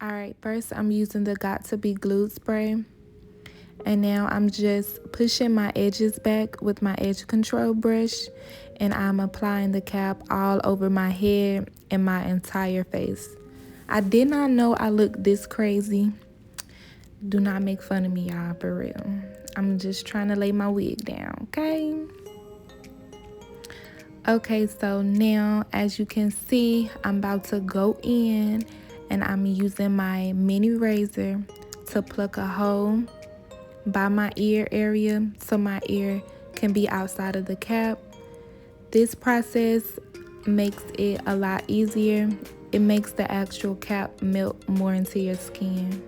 Alright, first I'm using the Got To Be Glued spray. And now I'm just pushing my edges back with my edge control brush. And I'm applying the cap all over my head and my entire face. I did not know I looked this crazy. Do not make fun of me, y'all, for real. I'm just trying to lay my wig down, okay? Okay, so now as you can see, I'm about to go in and I'm using my mini razor to pluck a hole by my ear area so my ear can be outside of the cap. This process makes it a lot easier. It makes the actual cap melt more into your skin.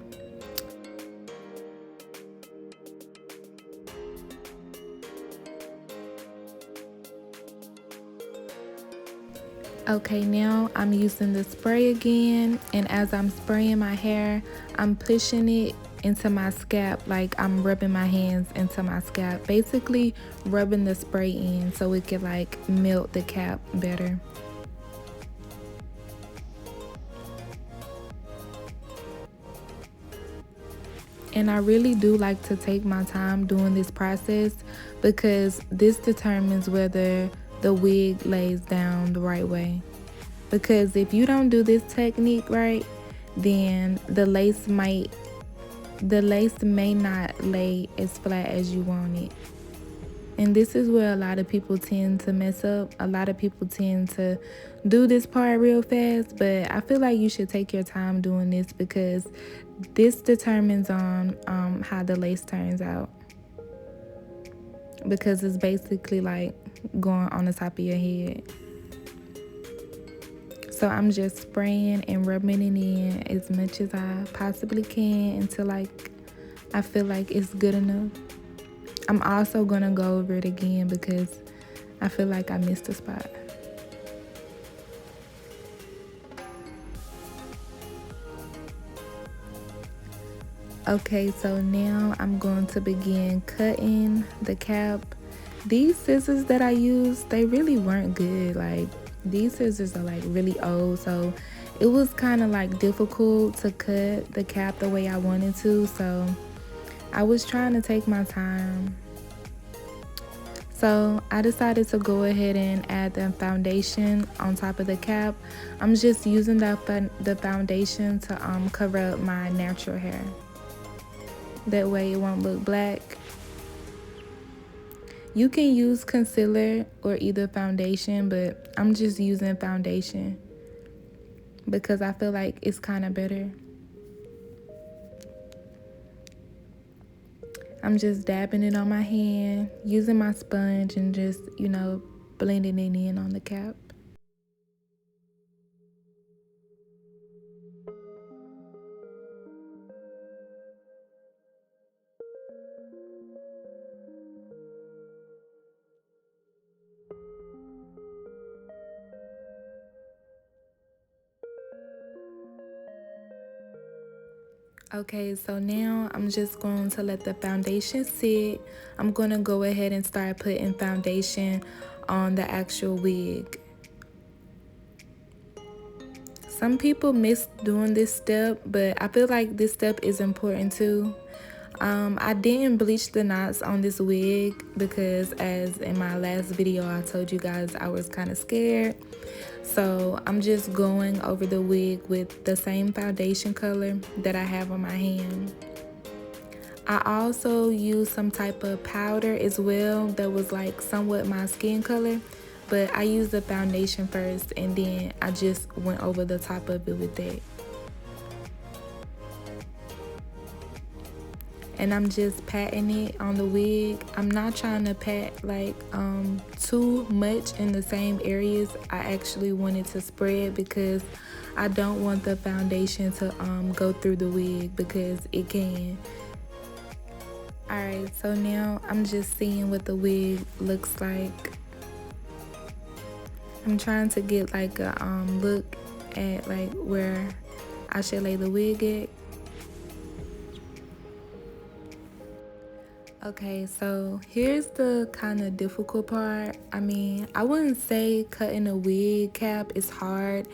Okay, now I'm using the spray again, and as I'm spraying my hair, I'm pushing it into my scalp, like I'm rubbing my hands into my scalp, basically rubbing the spray in so it can like melt the cap better. And I really do like to take my time doing this process because this determines whether the wig lays down the right way. Because if you don't do this technique right, then the lace may not lay as flat as you want it. And this is where a lot of people tend to mess up. A lot of people tend to do this part real fast, but I feel like you should take your time doing this because this determines on how the lace turns out. Because it's basically like going on the top of your head. So I'm just spraying and rubbing it in as much as I possibly can until like I feel like it's good enough. I'm also gonna go over it again because I feel like I missed a spot. Okay, so now I'm going to begin cutting the cap. These scissors that I used, they really weren't good. Like, these scissors are like really old, so it was kind of like difficult to cut the cap the way I wanted to. So I was trying to take my time. So I decided to go ahead and add the foundation on top of the cap. I'm just using the foundation to cover up my natural hair. That way it won't look black. You can use concealer or either foundation, but I'm just using foundation because I feel like it's kind of better. I'm just dabbing it on my hand, using my sponge and just, blending it in on the cap. Okay, so now I'm just going to let the foundation sit. I'm going to go ahead and start putting foundation on the actual wig. Some people miss doing this step, but I feel like this step is important too. I didn't bleach the knots on this wig because as in my last video I told you guys I was kind of scared. So I'm just going over the wig with the same foundation color that I have on my hand. I also used some type of powder as well that was like somewhat my skin color, but I used the foundation first and then I just went over the top of it with that. And I'm just patting it on the wig. I'm not trying to pat like too much in the same areas. I actually wanted to spread because I don't want the foundation to go through the wig because it can. Alright, so now I'm just seeing what the wig looks like. I'm trying to get like a look at like where I should lay the wig at. Okay, so here's the kind of difficult part. I mean, I wouldn't say cutting a wig cap is hard.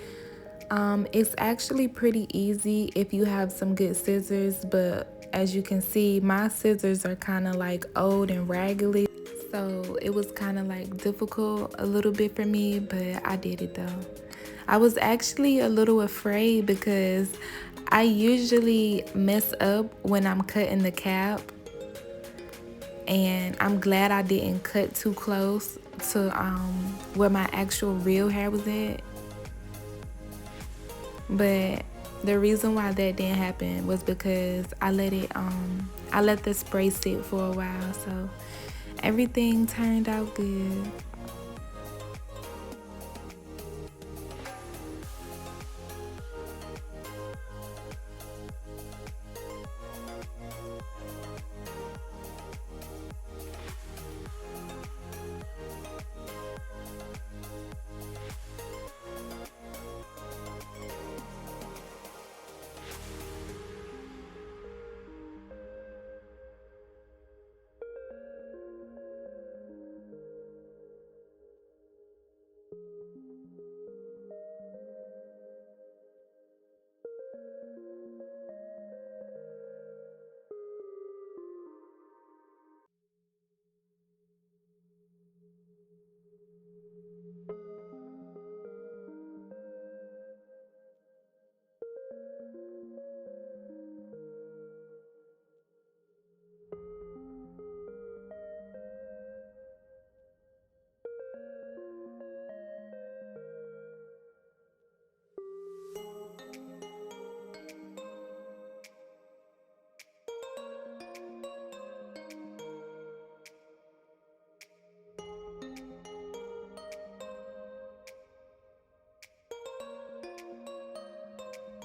It's actually pretty easy if you have some good scissors, but as you can see, my scissors are kind of like old and raggedy. So it was kind of like difficult a little bit for me, but I did it though. I was actually a little afraid because I usually mess up when I'm cutting the cap, and I'm glad I didn't cut too close to where my actual real hair was at. But the reason why that didn't happen was because I let the spray sit for a while, so everything turned out good.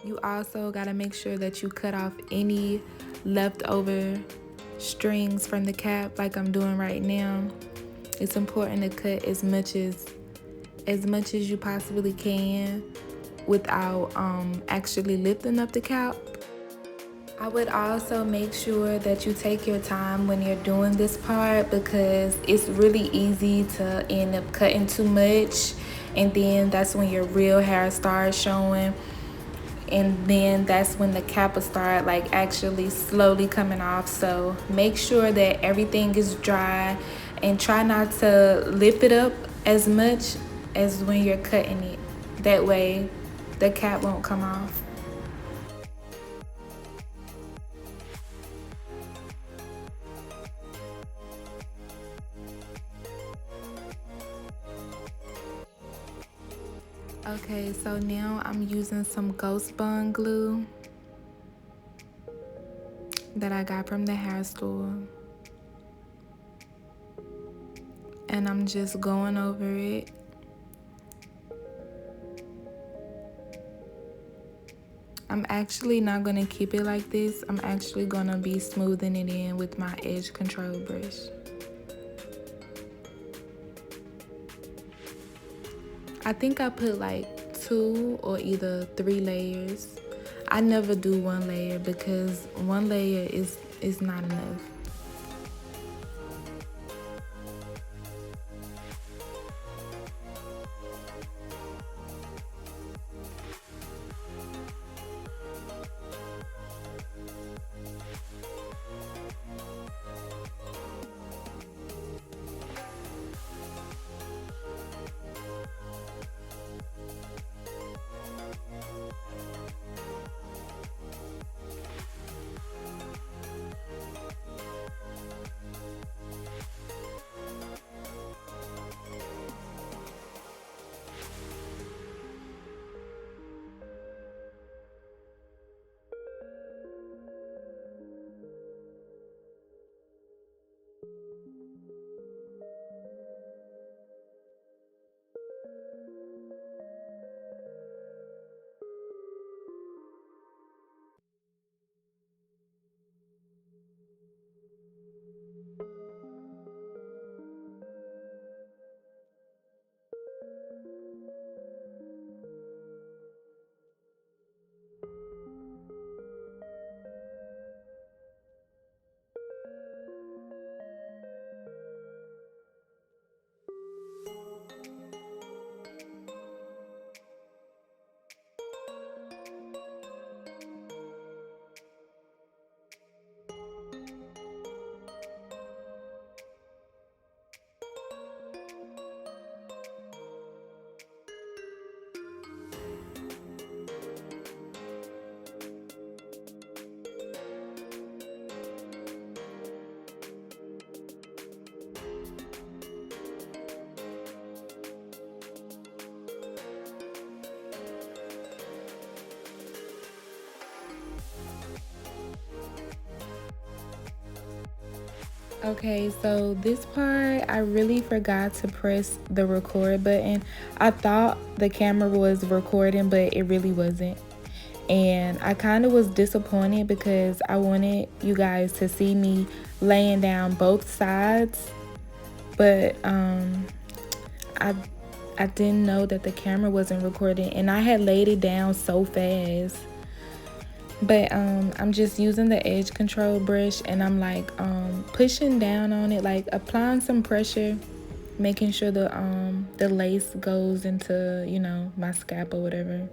You also got to make sure that you cut off any leftover strings from the cap like I'm doing right now. It's important to cut as much as you possibly can without actually lifting up the cap. I would also make sure that you take your time when you're doing this part, because it's really easy to end up cutting too much, and then that's when your real hair starts showing, and then that's when the cap will start like actually slowly coming off. So make sure that everything is dry and try not to lift it up as much as when you're cutting it. That way the cap won't come off. Okay, so now I'm using some Ghost Bond glue that I got from the hair store. And I'm just going over it. I'm actually not gonna keep it like this. I'm actually gonna be smoothing it in with my edge control brush. I think I put like 2 or either 3 layers. I never do 1 layer because 1 layer is not enough. Okay, so this part, I really forgot to press the record button. I thought the camera was recording, but it really wasn't. And I kind of was disappointed because I wanted you guys to see me laying down both sides, but I I didn't know that the camera wasn't recording, and I had laid it down so fast. But I'm just using the edge control brush, and I'm like pushing down on it, like applying some pressure, making sure the lace goes into, you know, my scalp or whatever.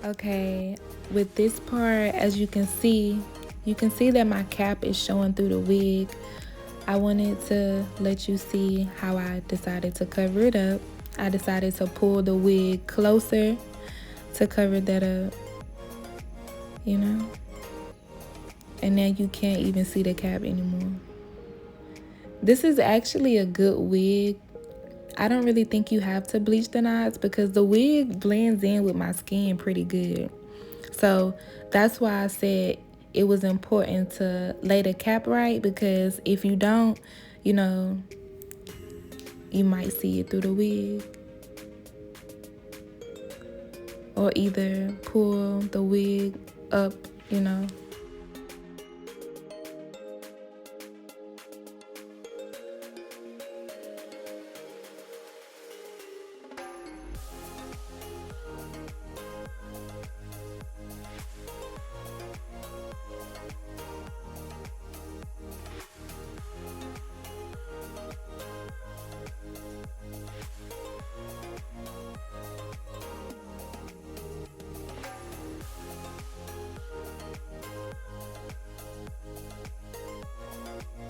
Okay, with this part, as you can see that my cap is showing through the wig. I wanted to let you see how I decided to cover it up. I decided to pull the wig closer to cover that up, you know? And now you can't even see the cap anymore. This is actually a good wig. I don't really think you have to bleach the knots because the wig blends in with my skin pretty good. So that's why I said it was important to lay the cap right, because if you don't, you know, you might see it through the wig. Or either pull the wig up, you know.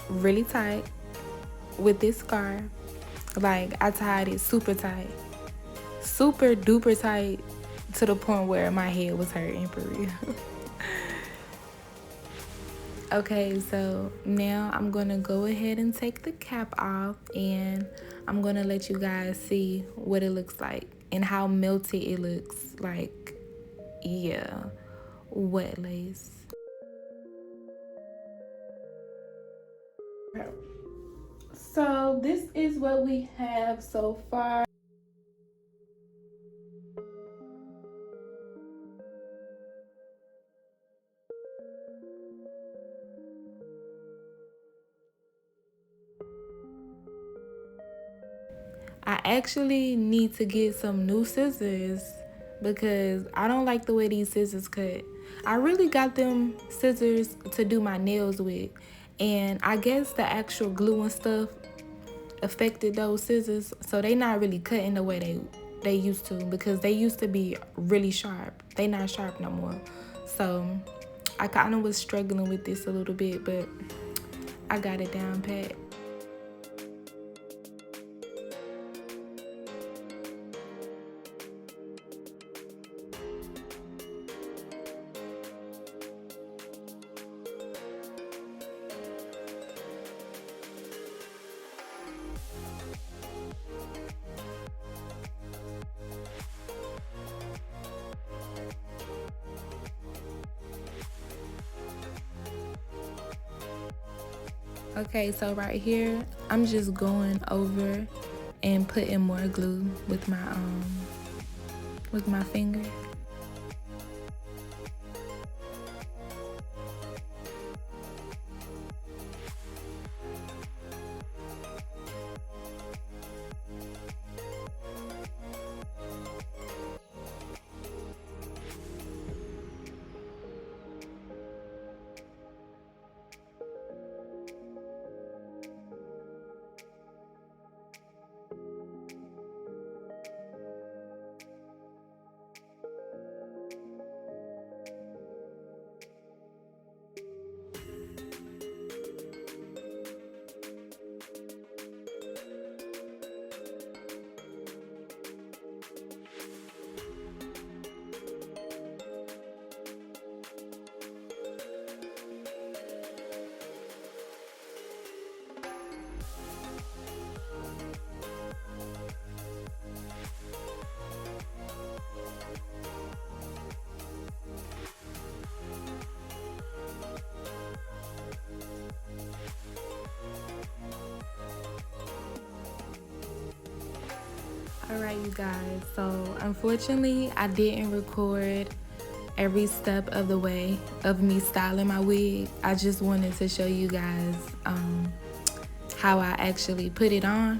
Really tight with this scarf. Like, I tied it super tight, super duper tight, to the point where my head was hurting for real. Okay, so now I'm gonna go ahead and take the cap off, and I'm gonna let you guys see what it looks like and how melted it looks like. Yeah, wet lace. So this is what we have so far. I actually need to get some new scissors because I don't like the way these scissors cut. I really got them scissors to do my nails with, and I guess the actual glue and stuff affected those scissors, so they not really cutting the way they used to, because they used to be really sharp. They not sharp no more. So I kind of was struggling with this a little bit, but I got it down pat. Okay, so right here, I'm just going over and putting more glue with my finger. All right, you guys, so unfortunately I didn't record every step of the way of me styling my wig. I just wanted to show you guys how I actually put it on.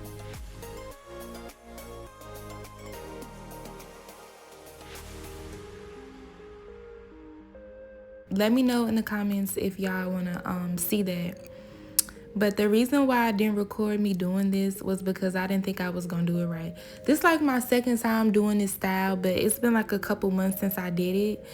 Let me know in the comments if y'all want to see that. But the reason why I didn't record me doing this was because I didn't think I was going to do it right. This is like my second time doing this style, but it's been like a couple months since I did it.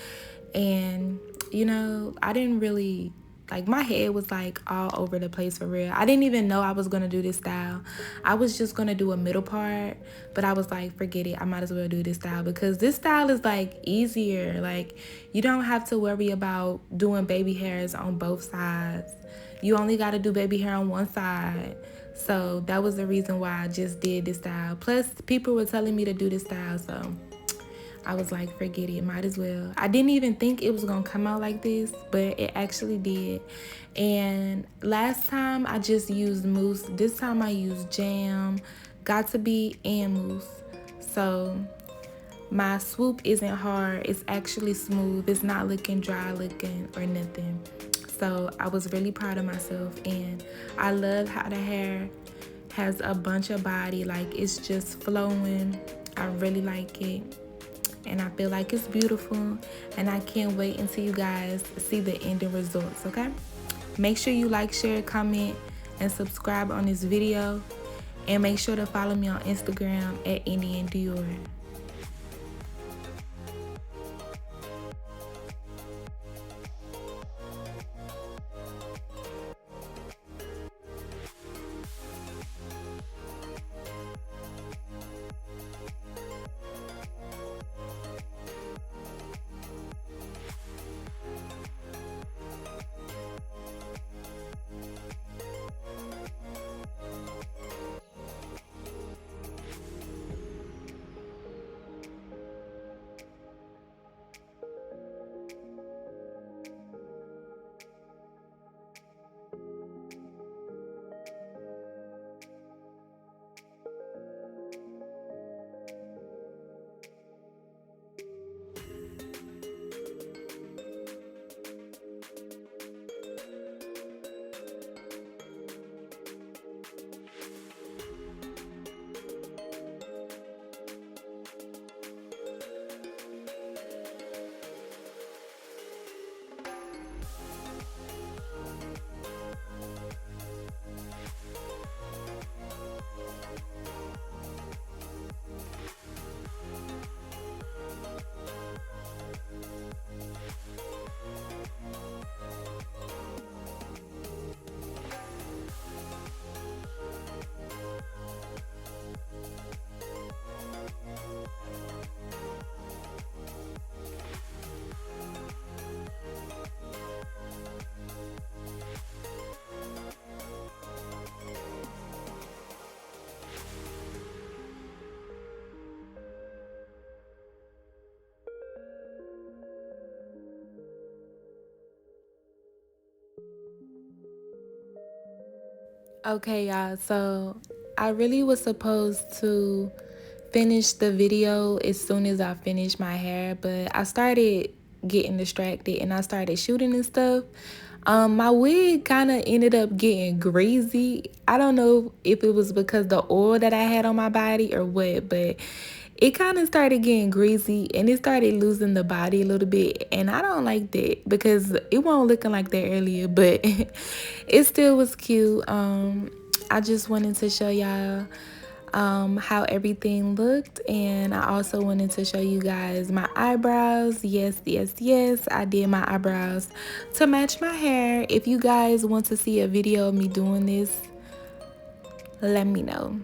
And, you know, I didn't really, like, my head was like all over the place for real. I didn't even know I was going to do this style. I was just going to do a middle part, but I was like, forget it. I might as well do this style because this style is like easier. Like, you don't have to worry about doing baby hairs on both sides. You only got to do baby hair on one side. So that was the reason why I just did this style. Plus, people were telling me to do this style, so I was like, forget it, might as well. I didn't even think it was gonna come out like this, but it actually did. And last time I just used mousse. This time I used jam, Got2b, and mousse. So my swoop isn't hard. It's actually smooth. It's not looking dry looking or nothing. So I was really proud of myself, and I love how the hair has a bunch of body. Like, it's just flowing. I really like it, and I feel like it's beautiful, and I can't wait until you guys see the ending results. Okay, make sure you like, share, comment, and subscribe on this video, and make sure to follow me on Instagram at Indian Dior. Okay, y'all, so I really was supposed to finish the video as soon as I finished my hair, but I started getting distracted and I started shooting and stuff. My wig kind of ended up getting greasy. I don't know if it was because the oil that I had on my body or what, but it kind of started getting greasy and it started losing the body a little bit. And I don't like that because it wasn't looking like that earlier, but it still was cute. I just wanted to show y'all how everything looked, and I also wanted to show you guys my eyebrows. Yes, yes, yes, I did my eyebrows to match my hair. If you guys want to see a video of me doing this, let me know.